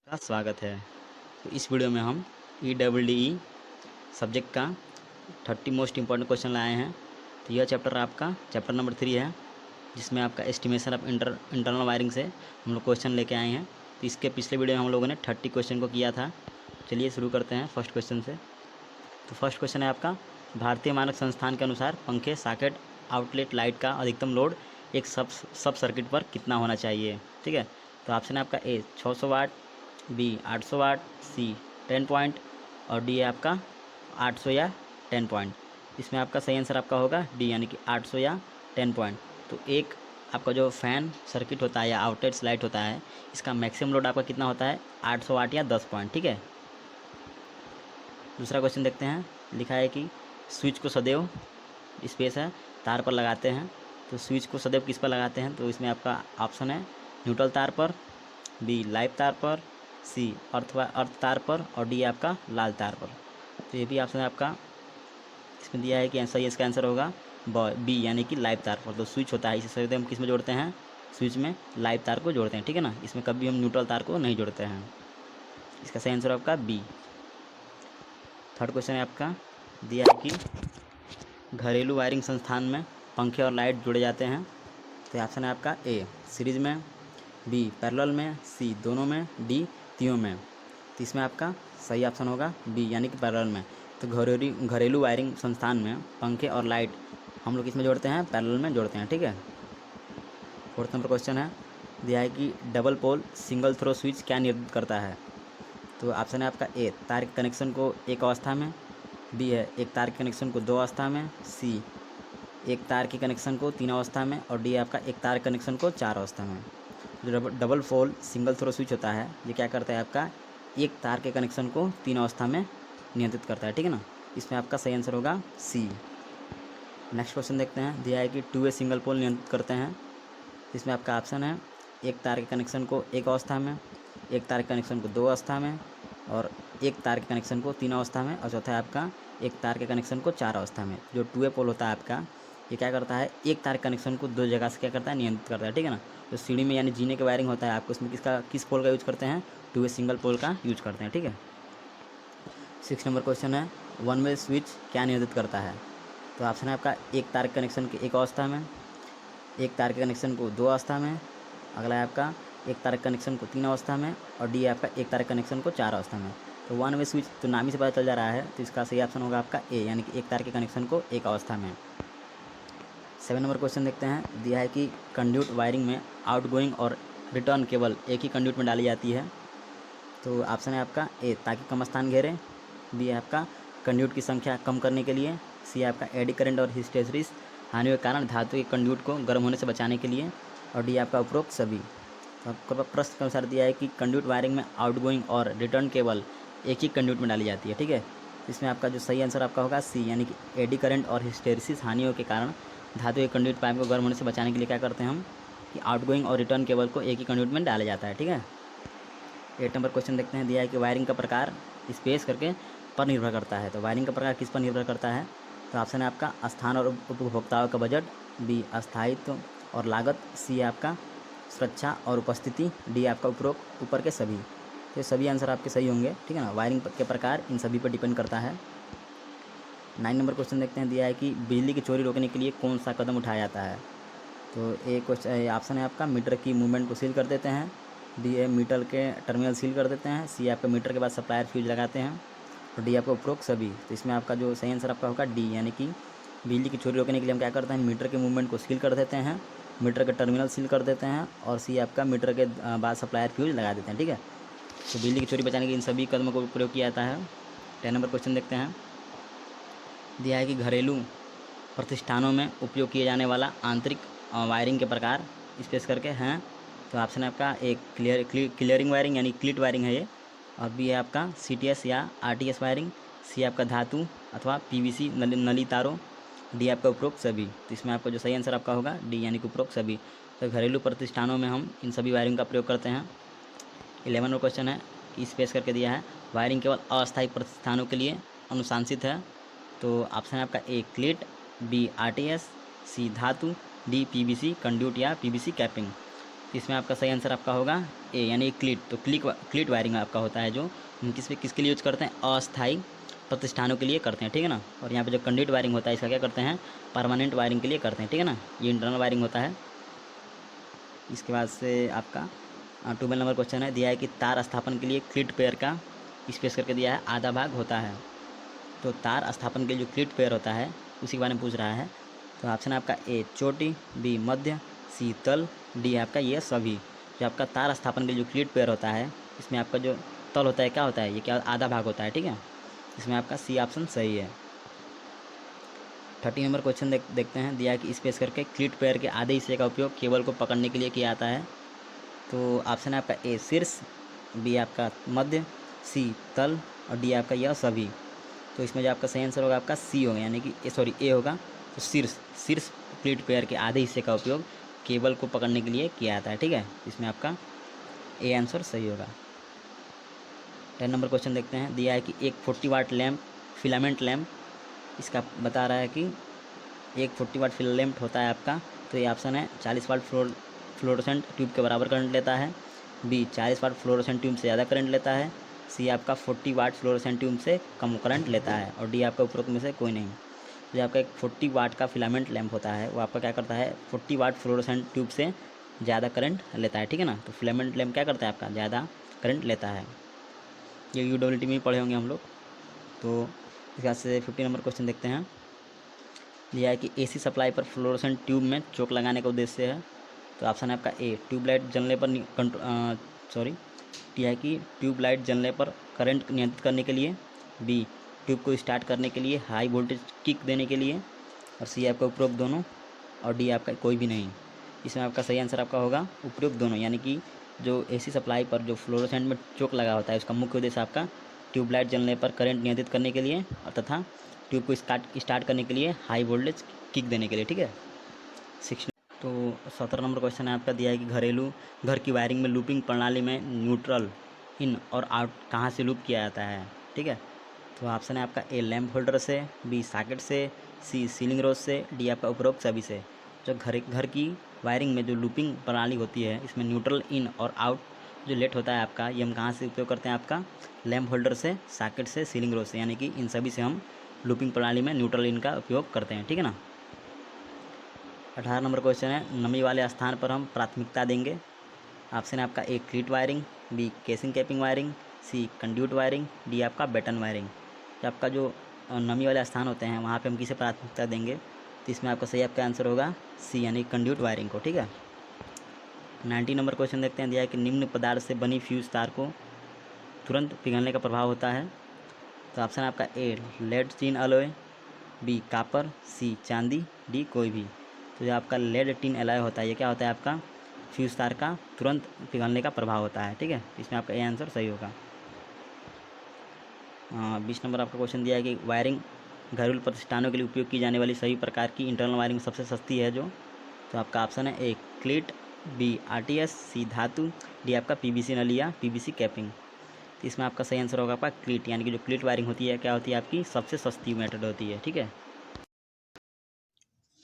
का स्वागत है। तो इस वीडियो में हम EEE सब्जेक्ट का 30 मोस्ट इम्पॉर्टेंट क्वेश्चन लाए हैं। तो यह चैप्टर आपका चैप्टर नंबर 3 है, जिसमें आपका एस्टिमेशन ऑफ इंटरनल वायरिंग से हम लोग क्वेश्चन लेके आए हैं। तो इसके पिछले वीडियो में हम लोगों ने 30 क्वेश्चन को किया था। चलिए शुरू करते हैं फर्स्ट क्वेश्चन से। तो फर्स्ट क्वेश्चन है आपका, भारतीय मानक संस्थान के अनुसार पंखे सॉकेट आउटलेट लाइट का अधिकतम लोड एक सब सर्किट पर कितना होना चाहिए। ठीक है, तो ऑप्शन है आपका ए 600 वाट, बी 800 वाट, सी 10 पॉइंट और डी है आपका 800 या 10 पॉइंट। इसमें आपका सही आंसर आपका होगा डी, यानी कि 800 या 10 पॉइंट। तो एक आपका जो फ़ैन सर्किट होता है या आउटलेट लाइट होता है, इसका मैक्सिमम लोड आपका कितना होता है 800 वाट या 10 पॉइंट। ठीक है, दूसरा क्वेश्चन देखते हैं। लिखा है कि स्विच को सदैव स्पेस है तार पर लगाते हैं। तो स्विच को सदैव किस पर लगाते हैं, तो इसमें आपका ऑप्शन है न्यूट्रल तार पर, बी लाइव तार पर, सी अर्थ तार पर और डी आपका लाल तार पर। तो ये भी ऑप्शन है आपका इसमें दिया है कि सही इसका आंसर होगा बी, यानी कि लाइव तार पर। तो स्विच होता है, इसे सदैव हम किस में जोड़ते हैं, स्विच में लाइव तार को जोड़ते हैं। ठीक है ना, इसमें कभी हम न्यूट्रल तार को नहीं जोड़ते हैं। इसका सही आंसर आपका बी। थर्ड क्वेश्चन है आपका दिया है कि घरेलू वायरिंग संस्थान में पंखे और लाइट जोड़े जाते हैं। तो ऑप्शन है आपका ए सीरीज में, बी पैरेलल में, सी दोनों में, डी तीनों में। तो इसमें आपका सही ऑप्शन होगा बी, यानी कि पैरेलल में। तो घरेलू वायरिंग संस्थान में पंखे और लाइट हम लोग इसमें जोड़ते हैं, पैरेलल में जोड़ते हैं। ठीक है, फोर्थ नंबर क्वेश्चन है दिया है कि double pole single throw switch क्या निर्धारित करता है। तो ऑप्शन है आपका ए तार के कनेक्शन को एक अवस्था में, बी है एक तार के कनेक्शन को दो अवस्था में, सी एक तार के कनेक्शन को तीन अवस्था में और डी आपका एक तार कनेक्शन को चार अवस्था में। जो double pole single throw switch होता है, ये क्या करता है आपका एक तार के कनेक्शन को तीन अवस्था में नियंत्रित करता है। ठीक है ना, इसमें आपका सही आंसर होगा सी। नेक्स्ट क्वेश्चन देखते हैं। दिया है कि 2 वे सिंगल पोल नियंत्रित करते हैं। इसमें आपका ऑप्शन है एक तार के कनेक्शन को एक अवस्था में, एक तार के कनेक्शन को दो अवस्था में और एक तार के कनेक्शन को तीन अवस्था में और चौथा है आपका एक तार के कनेक्शन को चार अवस्था में। जो 2 वे पोल होता है आपका, ये क्या करता है एक तार कनेक्शन को दो जगह से क्या करता है नियंत्रित करता है। ठीक है ना, जो सीढ़ी में यानी जीने के वायरिंग होता है आपको, उसमें किस पोल का यूज करते हैं, 2 वे सिंगल पोल का यूज करते हैं। ठीक है, 6 नंबर क्वेश्चन है 1 वे स्विच क्या निर्धारित करता है। तो ऑप्शन है आपका एक तार के कनेक्शन के एक अवस्था में, एक तार के कनेक्शन को दो अवस्था में, अगला है आपका एक तार के कनेक्शन को तीन अवस्था में और डी है आपका एक तार के कनेक्शन को चार अवस्था में। तो 1 वे स्विच तो नाम ही से पता चल जा रहा है, तो इसका सही ऑप्शन होगा आपका ए, यानी कि एक तार के कनेक्शन को एक अवस्था में। 7 नंबर क्वेश्चन देखते हैं। दिया है कि कंड्यूट वायरिंग में आउटगोइंग और रिटर्न केबल एक ही कंड्यूट में डाली जाती है। तो ऑप्शन है आपका ए ताकि कम स्थान घेरे, बी है आपका कंड्यूट की संख्या कम करने के लिए, सी है आपका एडी करंट और हिस्टेरिसिस हानि के कारण धातु के कंड्यूट को गर्म होने से बचाने के लिए और डी आपका उपरोक्त सभी। तो आपका प्रश्न के अनुसार दिया है कि कंड्यूट वायरिंग में आउटगोइंग और रिटर्न केबल एक ही कंड्यूट में डाली जाती है। ठीक है, इसमें आपका जो सही आंसर आपका होगा सी, यानी कि एडी करंट और हिस्टेरिसिस हानियों के कारण धातु के कंड्यूट पाइप को गर्म होने से बचाने के लिए क्या करते हैं हम कि आउटगोइंग और रिटर्न केबल को एक ही कंड्यूट में डाला जाता है। ठीक है, 8 नंबर क्वेश्चन देखते हैं। दिया है कि वायरिंग का प्रकार स्पेस करके पर निर्भर करता है। तो वायरिंग का प्रकार किस पर निर्भर करता है। तो ऑप्शन है आपका स्थान और उपभोक्ताओं का बजट, बी अस्थायित्व और लागत, सी है आपका सुरक्षा और उपस्थिति, डी आपका उपरोक्त ऊपर के सभी। तो ये सभी आंसर आपके सही होंगे। ठीक है ना, वायरिंग के प्रकार इन सभी पर डिपेंड करता है। 9 नंबर क्वेश्चन देखते हैं। दिया है कि बिजली की चोरी रोकने के लिए कौन सा कदम उठाया जाता है। तो एक क्वेश्चन ऑप्शन है आपका मीटर की मूवमेंट को सील कर देते हैं, डी है मीटर के टर्मिनल सील कर देते हैं, सी आपका मीटर के बाद सप्लायर फ्यूज लगाते हैं और डी आपका उपरोक्त सभी। तो इसमें आपका जो सही आंसर आपका होगा डी, यानी कि बिजली की चोरी रोकने के लिए हम क्या करते हैं मीटर के मूवमेंट को सील कर देते हैं, मीटर के टर्मिनल सील कर देते हैं और सी आपका मीटर के बाद सप्लायर फ्यूज लगा देते हैं। ठीक है, तो बिजली की चोरी बचाने के इन सभी कदमों को प्रयोग किया जाता है। 10 नंबर क्वेश्चन देखते हैं। दिया है कि घरेलू प्रतिष्ठानों में उपयोग किए जाने वाला आंतरिक वायरिंग के प्रकार स्पेस करके हैं। तो ऑप्शन है आपका एक क्लियरिंग वायरिंग यानी क्लिट वायरिंग है ये, और बी है आपका CTS या RTS वायरिंग, सी आपका धातु अथवा PVC नली तारों, डी आपका उपरोक्त सभी। तो इसमें आपका जो सही आंसर आपका होगा डी, यानी कि उपरोक्त सभी। तो घरेलू प्रतिष्ठानों में हम इन सभी वायरिंग का प्रयोग करते हैं। 11 क्वेश्चन है कि स्पेस करके दिया है वायरिंग केवल अस्थायी प्रतिष्ठानों के लिए अनुशंसित है। तो ऑप्शन है आपका ए क्लिट, बी RTS, सी धातु, डी PVC कंड्यूट या PVC कैपिंग। तो इसमें आपका सही आंसर आपका होगा ए, यानी क्लीट। तो क्लीट वायरिंग आपका होता है, जो हम किसके लिए यूज करते हैं, अस्थायी प्रतिष्ठानों के लिए करते हैं, ठीक है ना। और यहाँ पे जो कंडक्ट वायरिंग होता है इसका क्या करते हैं, परमानेंट वायरिंग के लिए करते हैं, ठीक है ना। ये इंटरनल वायरिंग होता है। इसके बाद से आपका 12 नंबर क्वेश्चन है, दिया है कि तार स्थापन के लिए क्लीट पेयर का स्पेस करके दिया है, आधा भाग होता है। तो तार स्थापन के लिए जो क्लीट पेयर होता है उसी के बारे में पूछ रहा है। तो ऑप्शन है आपका ए चोटी, बी मध्य, सी तल, डी आपका ये सभी। जो आपका तार स्थापन के लिए जो क्लीट पेयर होता है इसमें आपका जो तल होता है क्या होता है, ये क्या आधा भाग होता है, ठीक है। इसमें आपका सी ऑप्शन सही है। 30 नंबर क्वेश्चन देखते हैं, दिया है कि स्पेस करके क्लीट पेयर के आधे हिस्से का उपयोग केबल को पकड़ने के लिए किया जाता है। तो ऑप्शन है आपका ए शीर्ष, बी आपका मध्य, सी तल और डी आपका यह सभी। तो इसमें जो आपका सही आंसर होगा आपका सी होगा, यानी कि सॉरी ए होगा। तो शीर्ष क्लीट पेयर के आधे हिस्से का उपयोग केबल को पकड़ने के लिए किया जाता है, ठीक है। इसमें आपका ए आंसर सही होगा। 10 नंबर क्वेश्चन देखते हैं, दिया है कि एक 40 वाट लैम्प फिलामेंट लैम्प, इसका बता रहा है कि एक 40 वाट फिलामेंट होता है आपका। तो ये ऑप्शन है 40 वाट फ्लोरोसेंट ट्यूब के बराबर करंट लेता है, बी 40 वाट फ्लोरोसेंट ट्यूब से ज़्यादा करंट लेता है, सी आपका 40 वाट फ्लोरोसेंट ट्यूब से कम करंट लेता है, और डी आपका उपरोक्त में से कोई नहीं। जो आपका एक 40 वाट का फिलामेंट लैम्प होता है वो आपका क्या करता है, 40 वाट फ्लोरोसेंट ट्यूब से ज़्यादा करंट लेता है, ठीक है ना। तो फिलामेंट लैम्प क्या करता है आपका, ज़्यादा करंट लेता है। ये UWT में ही पढ़े होंगे हम लोग। तो इस बात से 50 नंबर क्वेश्चन देखते हैं, दिया है कि AC सप्लाई पर फ्लोरोसेंट ट्यूब में चोक लगाने का उद्देश्य है। तो ऑप्शन है आपका ए ट्यूबलाइट जलने पर दिया है कि ट्यूबलाइट जलने पर करंट नियंत्रित करने के लिए, बी ट्यूब को स्टार्ट करने के लिए, हाई वोल्टेज किक देने के लिए, और सी आपका उपरोक्त दोनों, और डी आपका कोई भी नहीं। इसमें आपका सही आंसर आपका होगा उपरोक्त दोनों, यानी कि जो AC सप्लाई पर जो फ्लोरोसेंट में चोक लगा होता है उसका मुख्य उद्देश्य आपका ट्यूबलाइट जलने पर करंट नियंत्रित करने के लिए और तथा ट्यूब को स्टार्ट करने के लिए, हाई वोल्टेज किक देने के लिए, ठीक है। 6 तो 17 नंबर क्वेश्चन है आपका, दिया है कि घर की वायरिंग में लूपिंग प्रणाली में न्यूट्रल इन और आउट कहाँ से लूप किया जाता है, ठीक है। तो ऑप्शन है आपका ए लैम्प होल्डर से, बी सॉकेट से, सी सीलिंग रोज से, डी आपका उपरोक्त सभी से। जो घर की वायरिंग में जो लूपिंग प्रणाली होती है इसमें न्यूट्रल इन और आउट जो लेट होता है आपका, ये हम कहाँ से उपयोग करते हैं, आपका लैम्प होल्डर से, सॉकेट से, सीलिंग रोज से, यानी कि इन सभी से हम लूपिंग प्रणाली में न्यूट्रल इन का उपयोग करते हैं, ठीक है ना। 18 नंबर क्वेश्चन है, नमी वाले स्थान पर हम प्राथमिकता देंगे। ऑप्शन है आपका A cleat wiring, B casing capping wiring, C conduit wiring, D आपका बेटन वायरिंग। तो आपका जो नमी वाले स्थान होते हैं वहाँ पे हम किसे प्राथमिकता देंगे, तो इसमें आपका सही आपका आंसर होगा सी, यानी कंड्यूट वायरिंग को, ठीक है। 90 नंबर क्वेश्चन देखते हैं, दिया है कि निम्न पदार्थ से बनी फ्यूज तार को तुरंत पिघलने का प्रभाव होता है। तो ऑप्शन है आपका A lead tin alloy, B copper, C चांदी, डी कोई भी। तो जो आपका लेड टिन एलॉय होता है ये क्या होता है, आपका फ्यूज तार का तुरंत पिघलने का प्रभाव होता है, ठीक है। इसमें आपका ए आंसर सही होगा। 20 नंबर आपका क्वेश्चन दिया है कि वायरिंग घरेलू प्रतिष्ठानों के लिए उपयोग की जाने वाली सभी प्रकार की इंटरनल वायरिंग सबसे सस्ती है जो। तो आपका ऑप्शन है ए क्लीट, बी RTS, सी धातु, डी आपका PVC नली या PVC कैपिंग। तो इसमें आपका सही आंसर होगा आपका क्लीट, यानी कि जो क्लीट वायरिंग होती है क्या होती है, आपकी सबसे सस्ती मेथड होती है, ठीक है।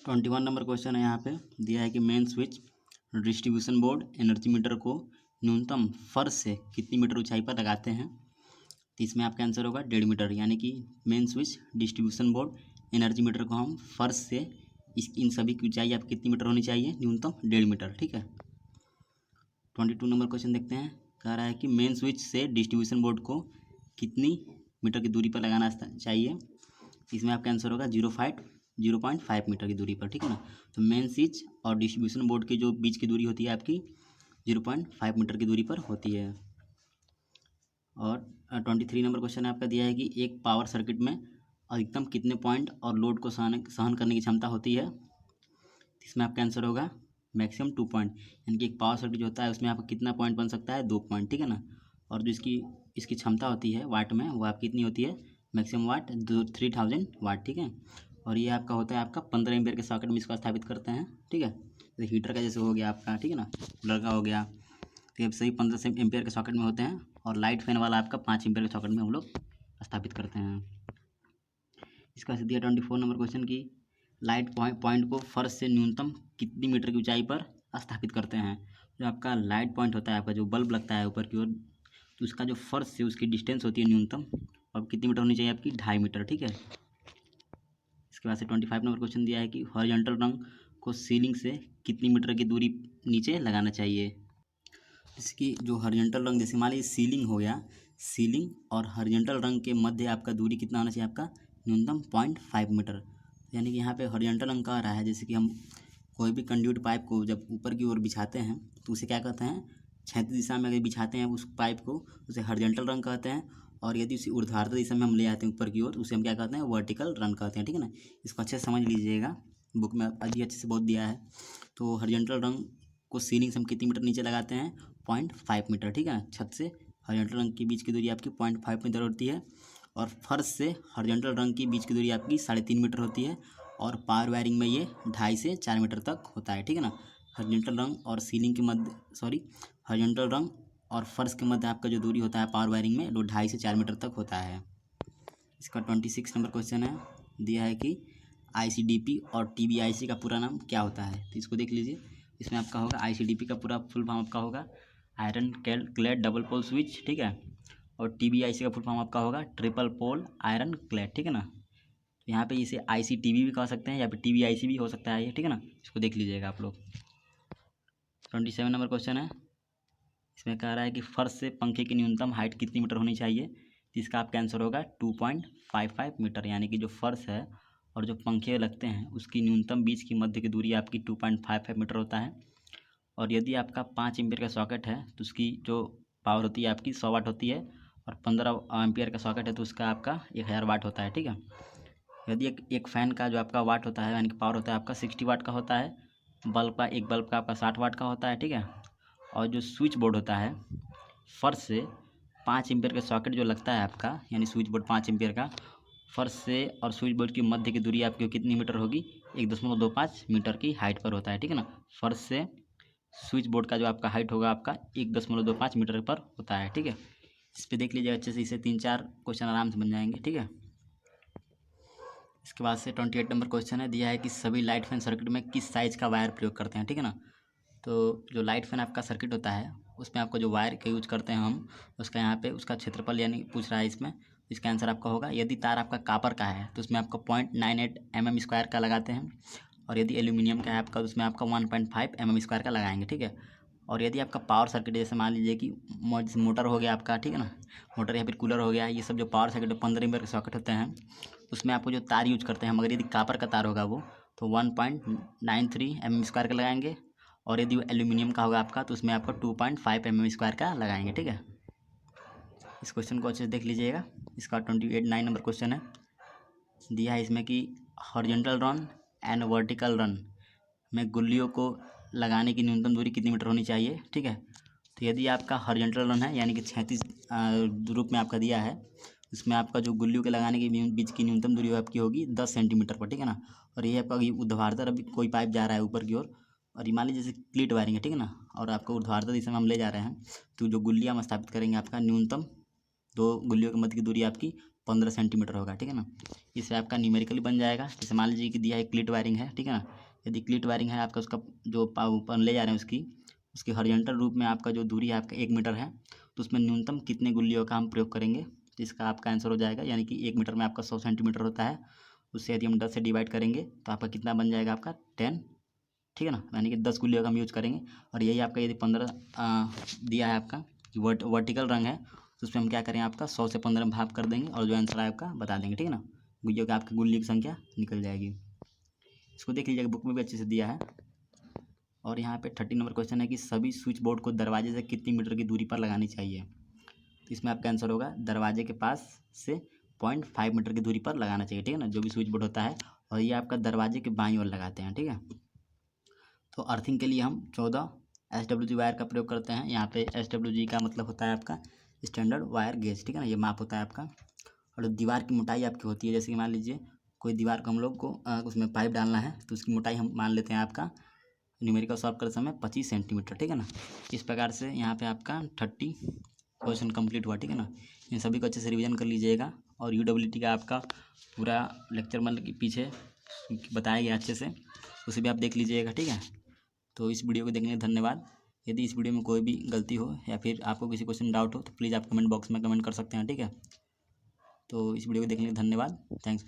21 नंबर क्वेश्चन है, यहाँ पे दिया है कि main switch distribution board energy meter को न्यूनतम फर्श से कितनी मीटर ऊंचाई पर लगाते हैं। तो इसमें आपका आंसर होगा 1.5 मीटर, यानी कि main switch distribution board energy meter को हम फर्श से इन सभी की ऊंचाई आप कितनी मीटर होनी चाहिए, न्यूनतम 1.5 मीटर, ठीक है। 22 नंबर क्वेश्चन देखते हैं, कह रहा है कि मेन स्विच से डिस्ट्रीब्यूशन बोर्ड को कितनी मीटर की दूरी पर लगाना चाहिए। इसमें आपका आंसर होगा 0.5 मीटर की दूरी पर, ठीक है ना। तो मेन स्विच और डिस्ट्रीब्यूशन बोर्ड की जो बीच की दूरी होती है आपकी 0.5 मीटर की दूरी पर होती है। और 23 नंबर क्वेश्चन आपका दिया है कि एक पावर सर्किट में अधिकतम कितने पॉइंट और लोड को सहन करने की क्षमता होती है। इसमें आपका आंसर होगा मैक्सिमम 2 पॉइंट, यानी कि एक पावर सर्किट जो होता है उसमें आपका कितना पॉइंट बन सकता है, 2 पॉइंट, ठीक है ना। और जो इसकी क्षमता होती है वाट में, वो आपकी कितनी होती है, मैक्सिमम वाट 3000 वाट, ठीक है। और ये आपका होता है आपका 15 एम्पियर के सॉकेट में इसको स्थापित करते हैं, ठीक है। तो हीटर का जैसे हो गया आपका, ठीक है ना, कूलर का हो गया, तो ये सही 15 एम्पियर के सॉकेट में होते हैं। और लाइट फैन वाला आपका 5 एम्पियर के सॉकेट में हम लोग स्थापित करते हैं। इसका से दिया 24 नंबर क्वेश्चन की पॉइंट को फर्श से न्यूनतम कितनी मीटर की ऊंचाई पर स्थापित करते हैं। जो आपका लाइट पॉइंट होता है, आपका जो बल्ब लगता है ऊपर की ओर, तो उसका जो फर्श से उसकी डिस्टेंस होती है न्यूनतम, अब कितनी मीटर होनी चाहिए आपकी, 2.5 मीटर। ठीक है। इसके बाद से 25 नंबर क्वेश्चन दिया है कि हॉरिजॉन्टल रंग को सीलिंग से कितनी मीटर की दूरी नीचे लगाना चाहिए। इसकी जो हॉरिजॉन्टल रंग, जैसे मान लीजिए सीलिंग हो गया, सीलिंग और हॉरिजॉन्टल रंग के मध्य आपका दूरी कितना होना चाहिए, आपका न्यूनतम 0.5 मीटर। यानी कि यहाँ पे हॉरिजॉन्टल रंग कह रहा है, जैसे कि हम कोई भी कंड्यूट पाइप को जब ऊपर की ओर बिछाते हैं तो उसे क्या कहते हैं, क्षैतिज दिशा में अगर बिछाते हैं उस पाइप को, उसे हॉरिजॉन्टल रंग कहते हैं। और यदि उसे ऊर्ध्वाधर दिशा में हम ले आते हैं ऊपर की ओर, उसे हम क्या कहते हैं, वर्टिकल रंग कहते हैं। ठीक है ना। इसको अच्छे से समझ लीजिएगा, बुक में अभी अच्छे से बहुत दिया है। तो हॉरिजॉन्टल रंग को सीलिंग से हम कितनी मीटर नीचे लगाते हैं, 0.5 मीटर। ठीक है। छत से हॉरिजॉन्टल रंग के बीच की दूरी आपकी 0.5 मीटर होती है, और फर्श से हॉरिजॉन्टल रंग की बीच की दूरी आपकी 3.5 मीटर होती है, और पावर वायरिंग में ये 2.5 से 4 मीटर तक होता है। ठीक है ना। हॉरिजॉन्टल रंग और सीलिंग के मध्य हॉरिजॉन्टल रंग और फर्श के मध्य आपका जो दूरी होता है पावर वायरिंग में, वो 2.5 से 4 मीटर तक होता है। इसका 26 नंबर क्वेश्चन है, दिया है कि ICDP और TBIC का पूरा नाम क्या होता है। तो इसको देख लीजिए। इसमें आपका होगा ICDP का पूरा फुल फॉर्म आपका होगा iron clad double pole switch. ठीक है। और TBIC का फुल फॉर्म आपका होगा ट्रिपल पोल आयरन क्लेड। ठीक है ना। तो यहाँ पे इसे ICTB भी कह सकते हैं या फिर TBIC भी हो सकता है ये। ठीक है ना। इसको देख लीजिएगा आप लोग। 27 नंबर क्वेश्चन है, इसमें कह रहा है कि फर्श से पंखे की न्यूनतम हाइट कितनी मीटर होनी चाहिए। तो इसका आपका आंसर होगा 2.55 मीटर। यानी कि जो फर्श है और जो पंखे लगते हैं उसकी न्यूनतम बीच की मध्य की दूरी आपकी 2.55 मीटर होता है। और यदि आपका 5 एम्पियर का सॉकेट है तो उसकी जो पावर होती है आपकी 100 वाट होती है, और 15 एम्पियर का सॉकेट है तो उसका आपका 1000 वाट होता है। ठीक है। यदि एक फ़ैन का जो आपका वाट होता है, यानी कि पावर होता है आपका 60 वाट का होता है, एक बल्ब का आपका 60 वाट का होता है। ठीक है। और जो स्विच बोर्ड होता है, फर्श से 5 एम्पियर का सॉकेट जो लगता है आपका, यानी स्विच बोर्ड 5 एम्पियर का, फर्श से और स्विच बोर्ड की मध्य की दूरी आपकी कितनी मीटर होगी, 1.25 मीटर की हाइट पर होता है। ठीक है ना। फर्श से स्विच बोर्ड का जो आपका हाइट होगा आपका 1.25 मीटर पर होता है। ठीक है। इस पर देख लीजिए अच्छे से, इसे 3-4 क्वेश्चन आराम से बन जाएंगे। ठीक है। इसके बाद से 28 नंबर क्वेश्चन है, दिया है कि सभी लाइट फैन सर्किट में किस साइज़ का वायर प्रयोग करते हैं। ठीक है ना। तो जो लाइट फैन आपका सर्किट होता है उसमें आपको जो वायर का यूज करते हैं हम, उसका यहाँ पे उसका क्षेत्रफल यानी पूछ रहा है इसमें। इसका आंसर आपका होगा, यदि तार आपका कापर का है तो उसमें आपका 0.98 mm² का लगाते हैं, और यदि एल्यूमिनियम का है आपका तो उसमें आपका 1.5 mm² का लगाएंगे। ठीक है। और यदि आपका पावर सर्किट, जैसे मान लीजिए कि मोटर हो गया आपका, ठीक है ना, मोटर या फिर कूलर हो गया, ये सब जो पावर सर्किट 15 एम्पियर के सॉकेट होते हैं उसमें आपको जो तार यूज करते हैं, मगर यदि कापर का तार होगा वो तो 1.93 mm² का लगाएंगे, और यदि वो एल्यूमिनियम का होगा आपका तो उसमें आपको 2.5 mm² का लगाएंगे। ठीक है। इस क्वेश्चन को अच्छे से देख लीजिएगा। इसका 9 नंबर क्वेश्चन है, दिया है इसमें कि horizontal run and vertical run में गुल्लियों को लगाने की न्यूनतम दूरी कितनी मीटर होनी चाहिए। ठीक है। तो यदि आपका हॉरिजॉन्टल रन है, यानी कि 36 रूप में आपका दिया है, उसमें आपका जो गुल्लियों के लगाने के बीच की न्यूनतम दूरी आपकी होगी 10 सेंटीमीटर पर। ठीक है ना। और ये आपका ऊर्ध्वाधर अभी कोई पाइप जा रहा है ऊपर की ओर, और मान लीजिए जैसे क्लीट वायरिंग है। ठीक है ना। और आपका ऊर्ध्वाधर दिशा में हम ले जा रहे हैं, तो जो गुल्लियाँ हम स्थापित करेंगे आपका न्यूनतम 2 गुल्लियों के मध्य की दूरी आपकी 15 सेंटीमीटर होगा। ठीक है ना। इससे आपका न्यूमेरिकली बन जाएगा। जैसे मान लीजिए कि दिया है क्लीट वायरिंग है। ठीक है ना। यदि क्लीट वायरिंग है आपका, उसका जो ऊपर ले जा रहे हैं उसकी हॉरिजॉन्टल रूप में आपका जो दूरी है आपका 1 मीटर है, तो उसमें न्यूनतम कितने गुल्लियों का हम प्रयोग करेंगे। तो इसका आपका आंसर हो जाएगा, यानी कि 1 मीटर में आपका 100 सेंटीमीटर होता है, उससे यदि हम 10 से डिवाइड करेंगे तो आपका कितना बन जाएगा, आपका 10। ठीक है ना। यानी कि 10 गुल्लियों का हम यूज करेंगे। और यही आपका यदि 15 दिया है आपका वर्टिकल रंग है, तो उसमें हम क्या करें, आपका 100 से 15 भाग कर देंगे और जो आंसर है आपका बता देंगे। ठीक है ना। गुल्लियों का आपकी गुल्ली की संख्या निकल जाएगी। इसको देख लीजिएगा, बुक में भी अच्छे से दिया है। और यहाँ पे 30 नंबर क्वेश्चन है कि सभी स्विच बोर्ड को दरवाजे से कितनी मीटर की दूरी पर लगानी चाहिए। तो इसमें आपका आंसर होगा, दरवाजे के पास से 0.5 मीटर की दूरी पर लगाना चाहिए। ठीक है ना, जो भी स्विच बोर्ड होता है। और ये आपका दरवाजे के बाईं ओर लगाते हैं। ठीक है। तो अर्थिंग के लिए हम 14 SWG वायर का प्रयोग करते हैं। यहाँ पे SWG का मतलब होता है आपका स्टैंडर्ड वायर गेज। ठीक है ना, ये माप होता है आपका। और दीवार की मोटाई आपकी होती है, जैसे कि मान लीजिए कोई दीवार को हम लोग को उसमें पाइप डालना है, तो उसकी मोटाई हम मान लेते हैं आपका न्यूमेरिकल सॉल्व करते समय 25 सेंटीमीटर। ठीक है ना। इस प्रकार से यहाँ पे आपका 30 क्वेश्चन कंप्लीट हुआ। ठीक है ना। इन सभी को अच्छे से रिवीजन कर लीजिएगा। और UWT का आपका पूरा लेक्चर मतलब कि पीछे बताया गया अच्छे से, उसे भी आप देख लीजिएगा। ठीक है। तो इस वीडियो को देखने के लिए धन्यवाद। यदि इस वीडियो में कोई भी गलती हो या फिर आपको किसी क्वेश्चन में डाउट हो तो प्लीज़ आप कमेंट बॉक्स में कमेंट कर सकते हैं, ठीक है। तो इस वीडियो को देखने के लिए धन्यवाद, थैंक्स।